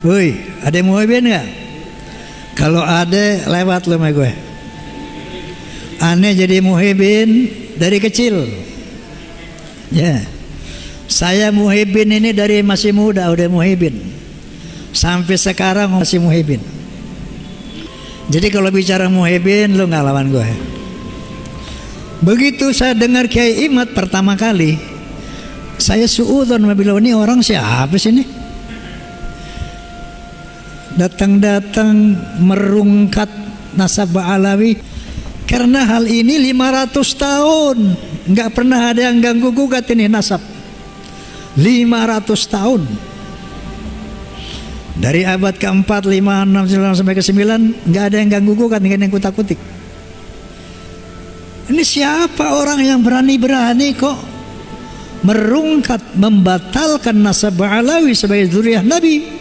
Woi, ada Muhibin nggak? Kalau ada, lewat lo sama gue. Aneh jadi Muhibin dari kecil. Ya, saya Muhibin ini dari masih muda udah Muhibin. Sampai sekarang masih Muhibin. Jadi kalau bicara Muhibin, lo nggak lawan gue. Begitu saya dengar Kiai Imad pertama kali, saya suudzon bilang, ini orang siapa sih ini? Datang-datang merungkat nasab Ba'alawi. Karena hal ini 500 tahun nggak pernah ada yang ganggu gugat ini nasab. 500 tahun. Dari abad ke-4, 5, 6, sampai ke-9 nggak ada yang ganggu gugat, nggak ada yang kutak-kutik. Ini siapa orang yang berani-berani kok merungkat membatalkan nasab Ba'alawi sebagai zuriyah Nabi?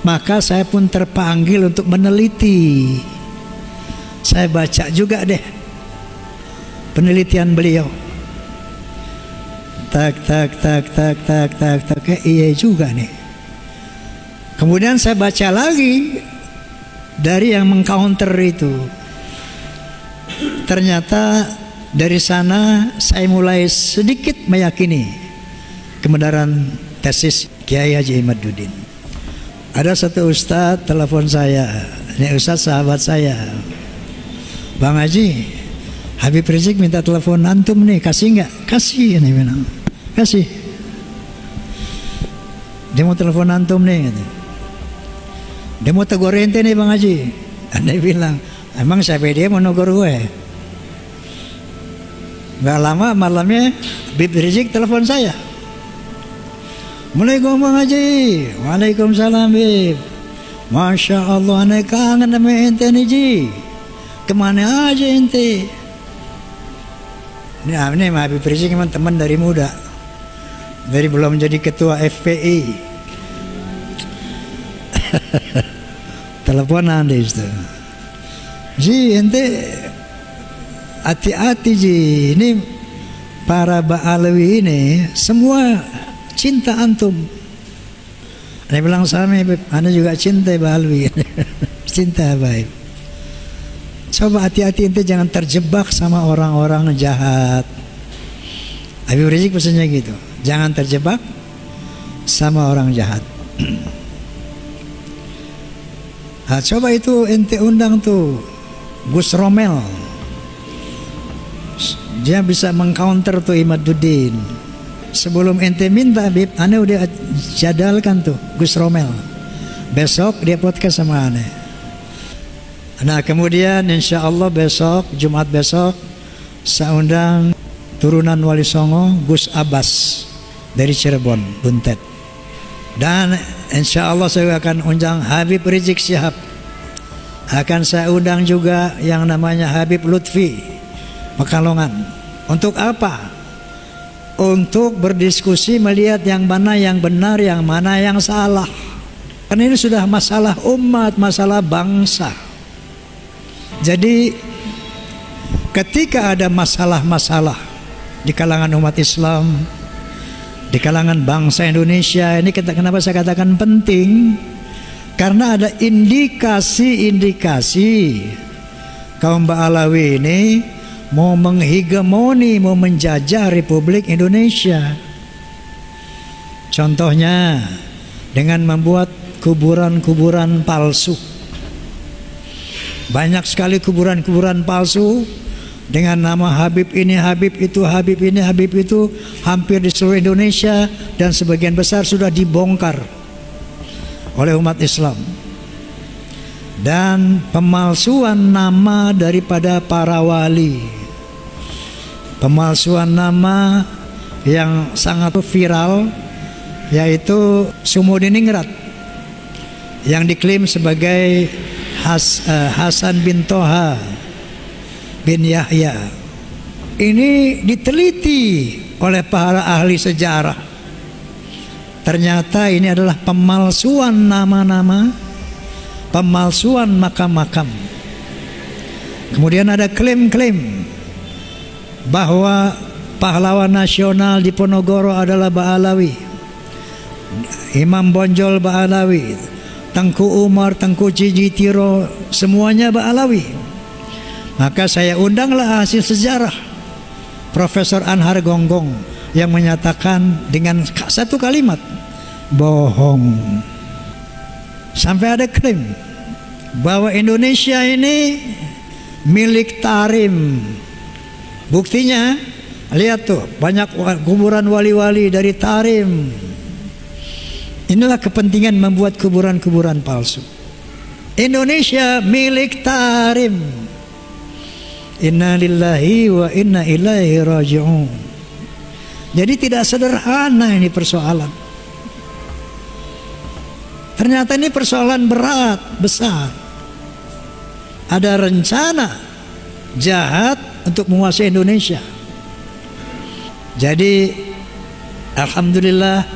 Maka saya pun terpanggil untuk meneliti. Saya baca juga deh penelitian beliau. Tak, iya juga nih. Kemudian saya baca lagi dari yang mengcounter itu. Ternyata dari sana saya mulai sedikit meyakini kebenaran tesis Kiai Haji Imaduddin. Ada satu ustadz telepon saya, ini ustadz sahabat saya, Bang Haji, Habib Rizik minta telepon antum nih, kasih nggak? Kasih, ini bilang, kasih. Dia mau telepon antum nih, gitu. Dia mau tegur ente nih Bang Haji. Dia bilang, emang siapa dia mau negur gue? Gak lama malamnya Habib Rizik telepon saya. Assalamualaikum Bang Haji. Waalaikumsalam Bib. Masya Allah, aneh kangen sama ente nih Ji. Kemana aja ente? Ini Habib Rizik memang teman dari muda, dari belum jadi ketua FPI. Teleponan deh itu. Ji ente hati-hati Ji. Ini para Ba'alawi ini semua cinta antum. Dia bilang sama Anda juga cinta Ba'alawi. Cinta baik. Coba hati-hati ente jangan terjebak sama orang-orang jahat. Habib Rizik pesannya gitu, jangan terjebak sama orang jahat. Nah, coba itu ente undang tuh Gus Romel. Dia bisa mengcounter tuh Imaduddin. Sebelum ente minta Habib, Ane udah jadalkan tuh Gus Romel. Besok dia podcast sama Ane. Nah kemudian insya Allah besok, Jumat besok, saya undang turunan Wali Songo Gus Abbas dari Cirebon, Buntet. Dan insya Allah saya akan undang Habib Rizik Syihab. Akan saya undang juga yang namanya Habib Lutfi Pekalongan. Untuk apa? Untuk berdiskusi melihat yang mana yang benar, yang mana yang salah. Karena ini sudah masalah umat, masalah bangsa. Jadi ketika ada masalah-masalah di kalangan umat Islam, di kalangan bangsa Indonesia, ini kenapa saya katakan penting? Karena ada indikasi-indikasi kaum Ba'alawi ini mau menghegemoni, mau menjajah Republik Indonesia. Contohnya dengan membuat kuburan-kuburan palsu. Banyak sekali kuburan-kuburan palsu dengan nama Habib ini, Habib itu, Habib ini, Habib itu, hampir di seluruh Indonesia, dan sebagian besar sudah dibongkar oleh umat Islam. Dan pemalsuan nama daripada para wali, pemalsuan nama yang sangat viral, yaitu Sumudiningrat yang diklaim sebagai Hasan bin Toha bin Yahya. Ini diteliti oleh para ahli sejarah. Ternyata ini adalah pemalsuan nama-nama, pemalsuan makam-makam. Kemudian ada klaim-klaim bahwa pahlawan nasional di Ponorogo adalah Ba'alawi, Imam Bonjol Ba'alawi, Tengku Umar, Tengku Ciji Tiro, semuanya Ba'alawi. Maka saya undanglah hasil sejarah Profesor Anhar Gonggong yang menyatakan dengan satu kalimat, bohong. Sampai ada klaim bahwa Indonesia ini milik Tarim. Buktinya lihat tuh, banyak kuburan wali-wali dari Tarim. Inilah kepentingan membuat kuburan-kuburan palsu. Indonesia milik Tarim. Inna lillahi wa inna ilaihi raji'un. Jadi tidak sederhana ini persoalan. Ternyata ini persoalan berat, besar. Ada rencana jahat untuk menguasai Indonesia. Jadi alhamdulillah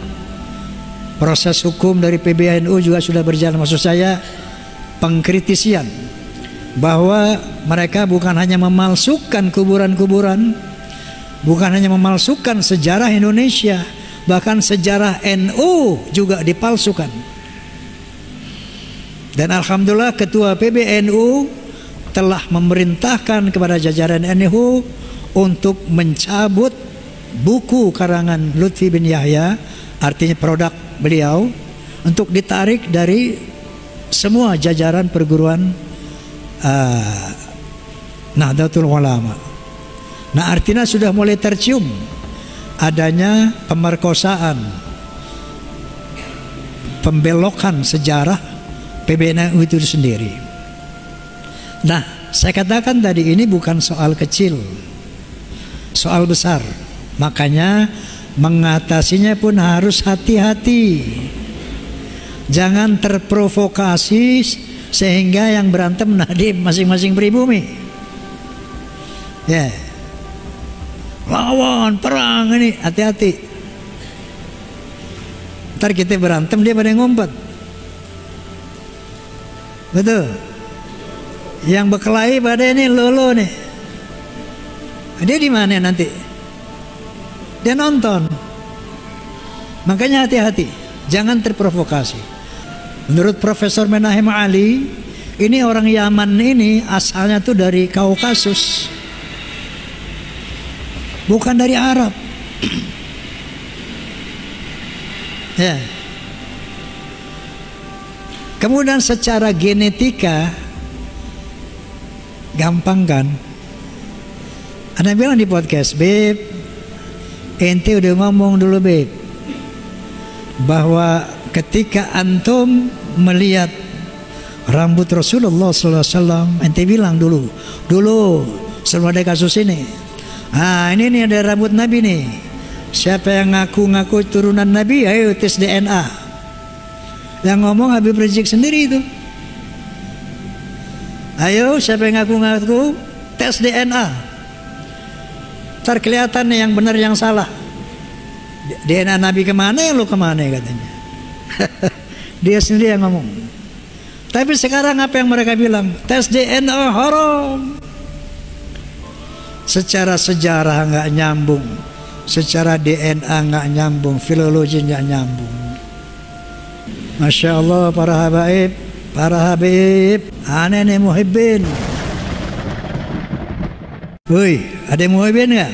proses hukum dari PBNU juga sudah berjalan. Maksud saya pengkritisian bahwa mereka bukan hanya memalsukan kuburan-kuburan, bukan hanya memalsukan sejarah Indonesia, bahkan sejarah NU juga dipalsukan. Dan alhamdulillah ketua PBNU telah memerintahkan kepada jajaran NU untuk mencabut buku karangan Lutfi bin Yahya, artinya produk beliau, untuk ditarik dari semua jajaran perguruan Nahdlatul Ulama. Nah, artinya sudah mulai tercium adanya pemerkosaan, pembelokan sejarah PBNU itu sendiri. Nah, saya katakan tadi ini bukan soal kecil, soal besar. Makanya mengatasinya pun harus hati-hati. Jangan terprovokasi sehingga yang berantem nadim masing-masing pribumi. Ya, lawan perang ini, hati-hati. Ntar kita berantem dia pada ngumpet. Betul. Yang berkelahi pada ini lolo nih. Dia di mana nanti? Dia nonton. Makanya hati-hati, jangan terprovokasi. Menurut Profesor Menahem Ali, ini orang Yaman ini asalnya tuh dari Kaukasus, bukan dari Arab. Ya. Kemudian secara genetika gampang kan? Ada yang bilang di podcast, Beb, ente udah ngomong dulu Beb, bahwa ketika antum melihat rambut Rasulullah SAW, ente bilang dulu sebelum ada kasus ini, ini nih ada rambut Nabi nih, siapa yang ngaku-ngaku turunan Nabi, ayo tes DNA. Yang ngomong Habib Rizik sendiri itu. Ayo siapa yang ngaku-ngaku tes DNA, ntar kelihatan nih yang benar yang salah. DNA Nabi kemana, ya lu kemana katanya. Dia sendiri yang ngomong. Tapi sekarang apa yang mereka bilang? Tes DNA haram. Secara sejarah nggak nyambung, secara DNA nggak nyambung, filologi nggak nyambung. Masya Allah para habib, aneh nih muhibbin. Woi, ada muhibbin nggak?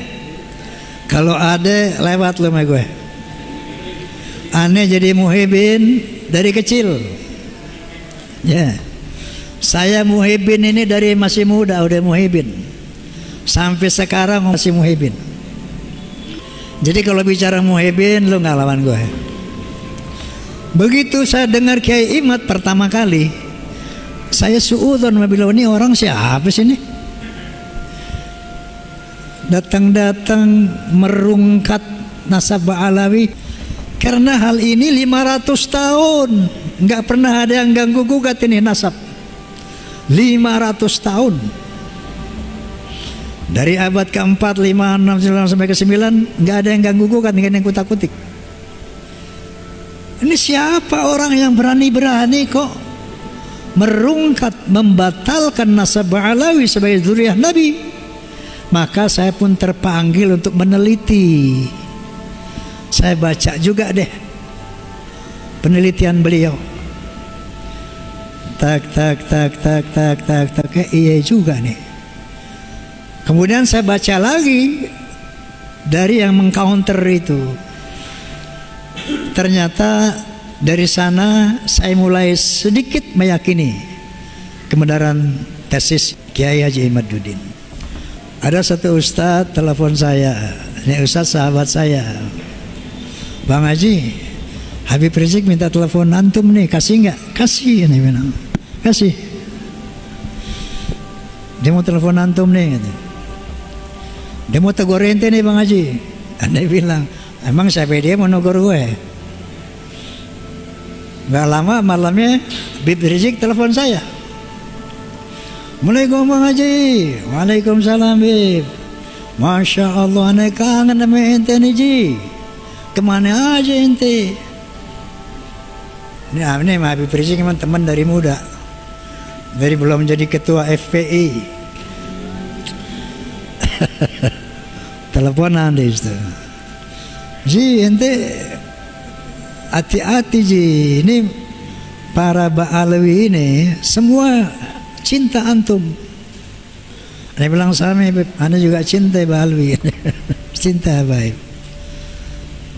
Kalau ada lewat lo sama gue. Aneh jadi muhibbin dari kecil. Ya, saya muhibbin ini dari masih muda udah muhibbin, sampai sekarang masih muhibbin. Jadi kalau bicara muhibbin lo nggak lawan gue. Begitu saya dengar Kiai Imad pertama kali, saya suudzon bilang, ini orang siapa sih ini? Datang-datang merungkat nasab Ba'alawi. Karena hal ini 500 tahun nggak pernah ada yang ganggu gugat ini nasab. 500 tahun. Dari abad ke-4, 5, 6, 9 sampai ke-9 nggak ada yang ganggu gugat, nggak ada yang kutak-kutik. Ini siapa orang yang berani-berani kok merungkat, membatalkan nasab Ba'alawi sebagai zuriyah Nabi? Maka saya pun terpanggil untuk meneliti. Saya baca juga deh penelitian beliau. Tak tak tak tak tak tak tak, iya juga nih. Kemudian saya baca lagi dari yang mengcounter itu. Ternyata dari sana saya mulai sedikit meyakini kebenaran tesis Kiai Haji Imaduddin. Ada satu ustadz telepon saya, ini ustadz sahabat saya, Bang Haji, Habib Rizik minta telepon antum nih, kasih nggak? Kasih, ini bilang, kasih. Dia mau telepon antum nih, gitu. Dia mau tegur ente nih Bang Haji. Anda bilang, emang siapa dia mau negur gue? Gak lama malamnya Habib Rizik telepon saya. Assalamualaikum Bang Haji. Waalaikumsalam Bib. Masya Allah, ane kangen sama ente nih Ji. Kemana aja ente? Ini Habib Rizik memang teman dari muda, dari belum jadi ketua FPI. Teleponan deh itu. Ji ente hati-hati Ji, ini para Ba'alawi ini semua cinta antum. Dia bilang sama Anda juga cinta Ba'alawi. Cinta baik.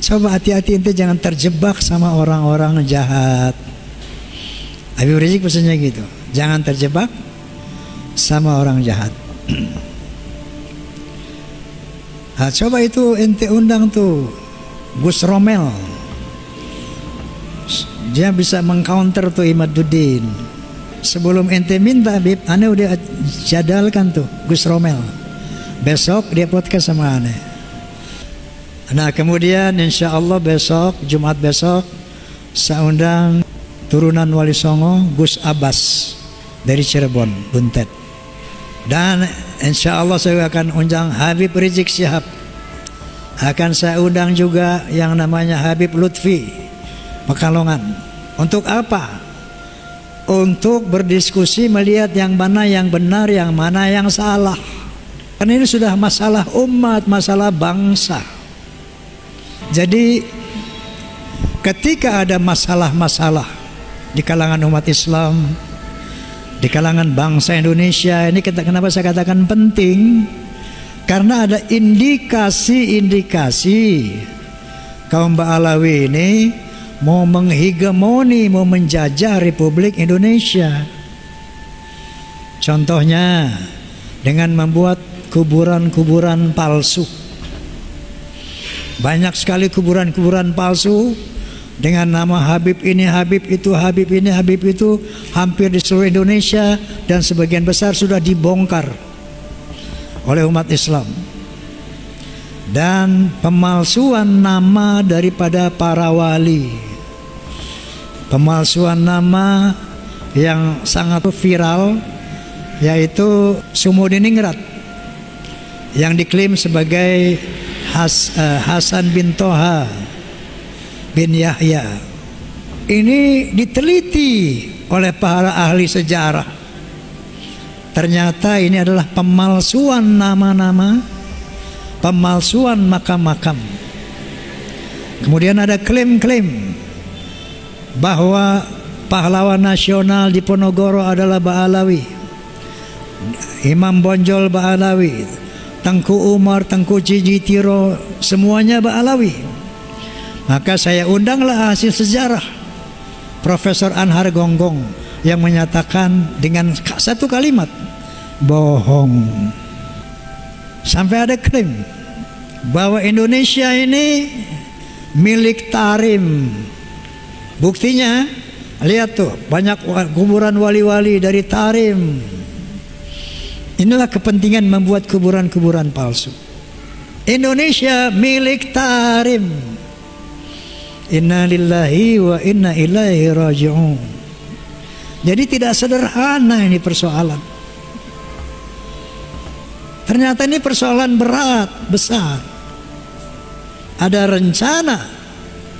Coba hati-hati ente jangan terjebak sama orang-orang jahat. Habib Rizik pesannya gitu, jangan terjebak sama orang jahat. Nah, coba itu ente undang tuh Gus Romel, dia bisa mengcounter tuh Imaduddin. Sebelum ente minta Bib, ane udah jadalkan tuh Gus Romel. Besok dia podcast sama ane. Nah kemudian insya Allah besok, Jumat besok, saya undang turunan Wali Songo Gus Abbas dari Cirebon, Buntet. Dan insya Allah saya akan undang Habib Rizik Syihab. Akan saya undang juga yang namanya Habib Lutfi Pekalongan. Untuk apa? Untuk berdiskusi melihat yang mana yang benar, yang mana yang salah. Karena ini sudah masalah umat, masalah bangsa. Jadi ketika ada masalah-masalah di kalangan umat Islam, di kalangan bangsa Indonesia ini, kenapa saya katakan penting? Karena ada indikasi-indikasi kaum Ba'alawi ini mau menghegemoni, mau menjajah Republik Indonesia. Contohnya dengan membuat kuburan-kuburan palsu. Banyak sekali kuburan-kuburan palsu dengan nama Habib ini, Habib itu, Habib ini, Habib itu, hampir di seluruh Indonesia, dan sebagian besar sudah dibongkar oleh umat Islam. Dan pemalsuan nama daripada para wali, pemalsuan nama yang sangat viral, yaitu Sumudiningrat yang diklaim sebagai Hasan bin Toha bin Yahya. Ini diteliti oleh para ahli sejarah. Ternyata ini adalah pemalsuan nama-nama, pemalsuan makam-makam. Kemudian ada klaim-klaim bahwa pahlawan nasional di Ponorogo adalah Ba'alawi, Imam Bonjol Ba'alawi, Tengku Umar, Tengku Jijitiro, semuanya Ba'alawi. Maka saya undanglah hasil sejarah Profesor Anhar Gonggong yang menyatakan dengan satu kalimat, bohong. Sampai ada klaim bahwa Indonesia ini milik Tarim. Buktinya lihat tuh, banyak kuburan wali-wali dari Tarim. Inilah kepentingan membuat kuburan-kuburan palsu. Indonesia milik Tarim. Inna lillahi wa inna ilaihi raji'un. Jadi tidak sederhana ini persoalan. Ternyata ini persoalan berat, besar. Ada rencana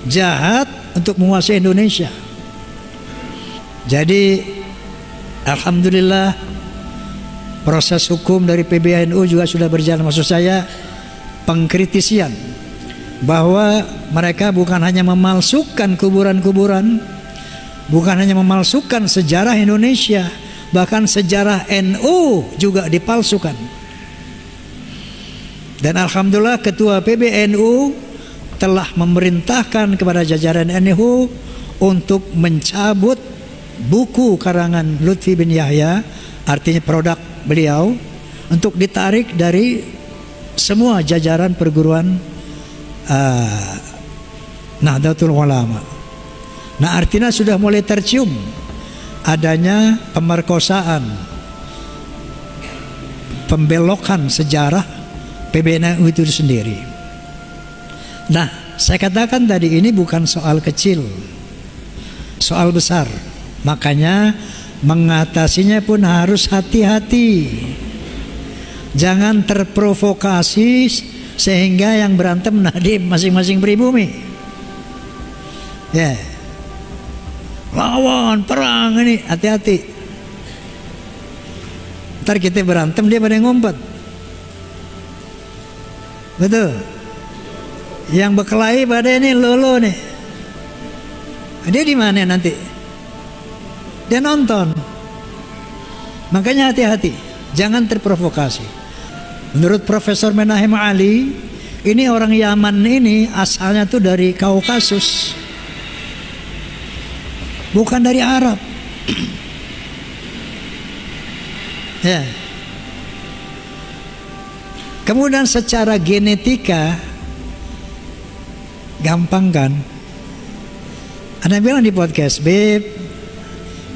jahat untuk menguasai Indonesia. Jadi alhamdulillah proses hukum dari PBNU juga sudah berjalan. Maksud saya pengkritisian bahwa mereka bukan hanya memalsukan kuburan-kuburan, bukan hanya memalsukan sejarah Indonesia, bahkan sejarah NU juga dipalsukan. Dan alhamdulillah ketua PBNU telah memerintahkan kepada jajaran NU untuk mencabut buku karangan Lutfi bin Yahya, artinya produk beliau, untuk ditarik dari semua jajaran perguruan Nahdlatul Ulama. Nah, artinya sudah mulai tercium adanya pemerkosaan, pembelokan sejarah PBNU itu sendiri. Nah, saya katakan tadi ini bukan soal kecil, soal besar. Makanya mengatasinya pun harus hati-hati. Jangan terprovokasi sehingga yang berantem nadim masing-masing pribumi. Ya, lawan perang ini, hati-hati. Ntar kita berantem dia pada ngumpet. Betul. Yang berkelahi pada ini lolo nih. Dia di mana nanti? Dia nonton. Makanya hati-hati, jangan terprovokasi. Menurut Profesor Menahem Ali, ini orang Yaman ini asalnya tuh dari Kaukasus, bukan dari Arab. Ya. Kemudian secara genetika gampang kan? Anda bilang di podcast, Beb,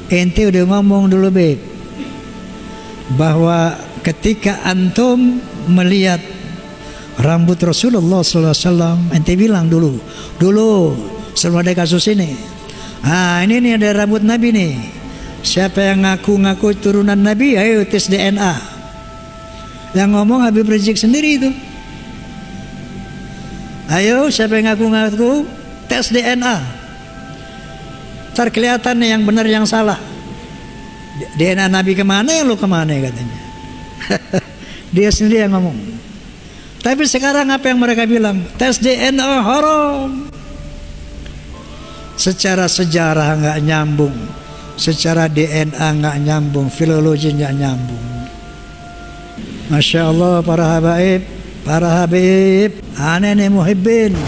ente udah ngomong dulu, Beb, bahwa ketika antum melihat rambut Rasulullah SAW, ente bilang dulu sebelum ada kasus ini, ini nih ada rambut Nabi nih, siapa yang ngaku-ngaku turunan Nabi, ayo tes DNA. Yang ngomong Habib Rizik sendiri itu. Ayo siapa yang ngaku-ngaku tes DNA, ntar kelihatan nih yang benar yang salah. DNA Nabi kemana, yang lu kemana katanya. Dia sendiri yang ngomong. Tapi sekarang apa yang mereka bilang? Tes DNA haram. Secara sejarah nggak nyambung, secara DNA nggak nyambung, filologi nggak nyambung. Masya Allah para habaib, aneh nih muhibbin.